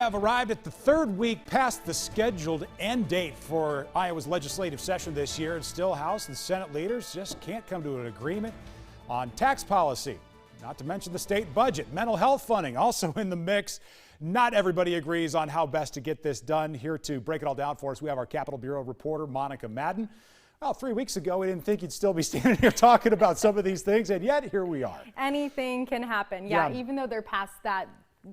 Have arrived at the third week past the scheduled end date for Iowa's legislative session this year, and still House and Senate leaders just can't come to an agreement on tax policy, not to mention the state budget. Mental health funding also in the mix. Not everybody agrees on how best to get this done. Here to break it all down for us, we have our Capitol Bureau reporter, Monica Madden. Well, 3 weeks ago, we didn't think you'd still be standing here talking about some of these things, and yet here we are. Anything can happen. Yeah, even though they're past that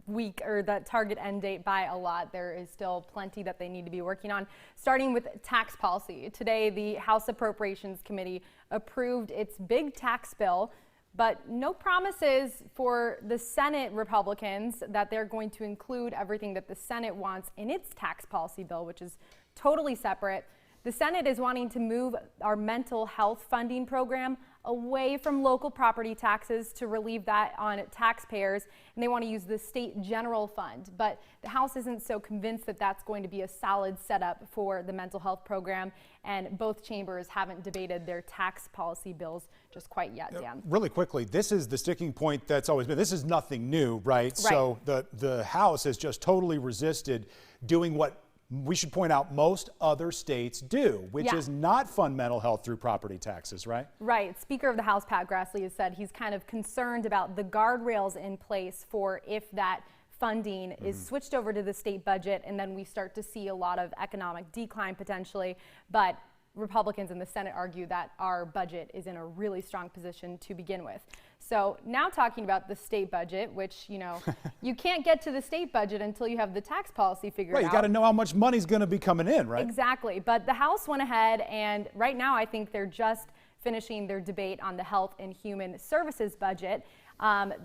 week or that target end date by a lot, there is still plenty that they need to be working on, starting with tax policy. Today, the House Appropriations Committee approved its big tax bill, but no promises for the Senate Republicans that they're going to include everything that the Senate wants in its tax policy bill, which is totally separate. The Senate is wanting to move our mental health funding program away from local property taxes to relieve that on taxpayers, and they want to use the state general fund. But the House isn't so convinced that that's going to be a solid setup for the mental health program, and both chambers haven't debated their tax policy bills just quite yet, Dan. Really quickly, this is the sticking point that's always been. This is nothing new, right? So the House has just totally resisted doing what we should point out most other states do, which is not fund mental health through property taxes, right? Right. Speaker of the House, Pat Grassley, has said he's kind of concerned about the guardrails in place for if that funding is switched over to the state budget and then we start to see a lot of economic decline potentially. But Republicans in the Senate argue that our budget is in a really strong position to begin with. So now talking about the state budget, which, you know, you can't get to the state budget until you have the tax policy figured out. Right, you got to know how much money's going to be coming in, right? Exactly. But the House went ahead, and right now I think they're just finishing their debate on the Health and Human Services budget.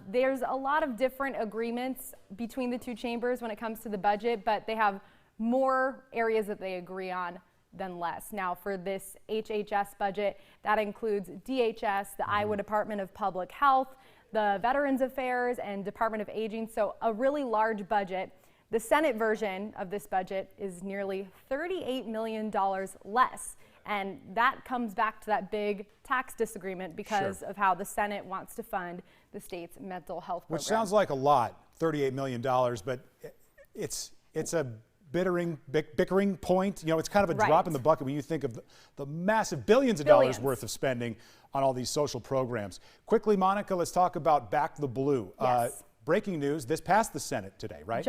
There's a lot of different agreements between the two chambers when it comes to the budget, but they have more areas that they agree on than less. Now, for this HHS budget, that includes DHS, the Iowa Department of Public Health, the Veterans Affairs, and Department of Aging, so a really large budget. The Senate version of this budget is nearly $38 million less, and that comes back to that big tax disagreement because of how the Senate wants to fund the state's mental health program. Which sounds like a lot, $38 million, but it's a bickering point. You know, it's kind of a drop in the bucket when you think of the massive billions of dollars worth of spending on all these social programs. Quickly, Monica, let's talk about Back the Blue. Breaking news, this passed the Senate today, right?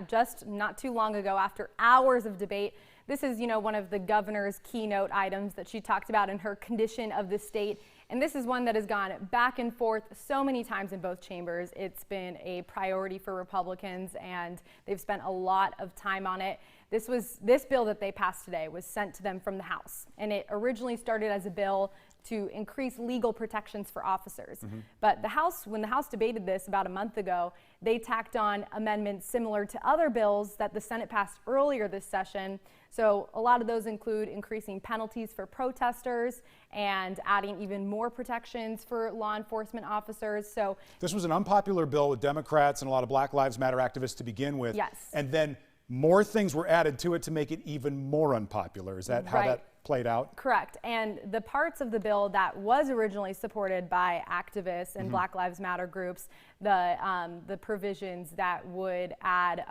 Just not too long ago, after hours of debate. This is, you know, one of the governor's keynote items that she talked about in her condition of the state. And this is one that has gone back and forth so many times in both chambers. It's been a priority for Republicans, and they've spent a lot of time on it. This bill that they passed today was sent to them from the House, and it originally started as a bill to increase legal protections for officers. But the House, when the House debated this about a month ago, they tacked on amendments similar to other bills that the Senate passed earlier this session. So a lot of those include increasing penalties for protesters and adding even more protections for law enforcement officers. So this was an unpopular bill with Democrats and a lot of Black Lives Matter activists to begin with. And then more things were added to it to make it even more unpopular. Is that how that played out? Correct. And the parts of the bill that was originally supported by activists and Black Lives Matter groups, the provisions that would add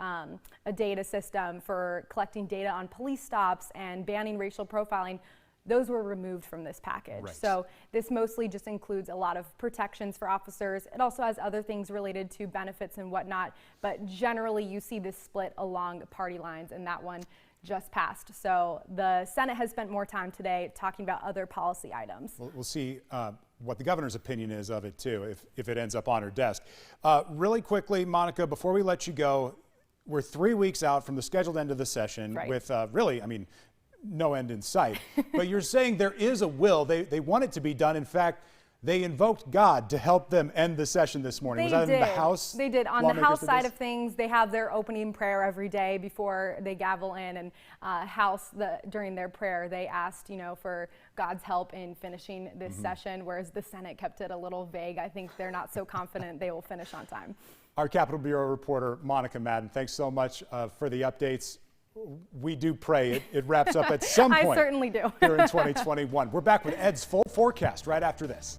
a data system for collecting data on police stops and banning racial profiling, those were removed from this package. So this mostly just includes a lot of protections for officers. It also has other things related to benefits and whatnot, but generally you see this split along party lines, and that one just passed. So the Senate has spent more time today talking about other policy items. We'll see what the governor's opinion is of it too, if it ends up on her desk. Really quickly, Monica, before we let you go, we're 3 weeks out from the scheduled end of the session with really, I mean, no end in sight. But you're saying there is a will. They want it to be done. In fact, they invoked God to help them end the session this morning. Was that in the House? They did. On the House side of things, they have their opening prayer every day before they gavel in. And during their prayer, they asked, you know, for God's help in finishing this session, whereas the Senate kept it a little vague. I think they're not so confident they will finish on time. Our Capitol Bureau reporter, Monica Madden, thanks so much for the updates. We do pray it wraps up at some point. I certainly do. Here in 2021. We're back with Ed's full forecast right after this.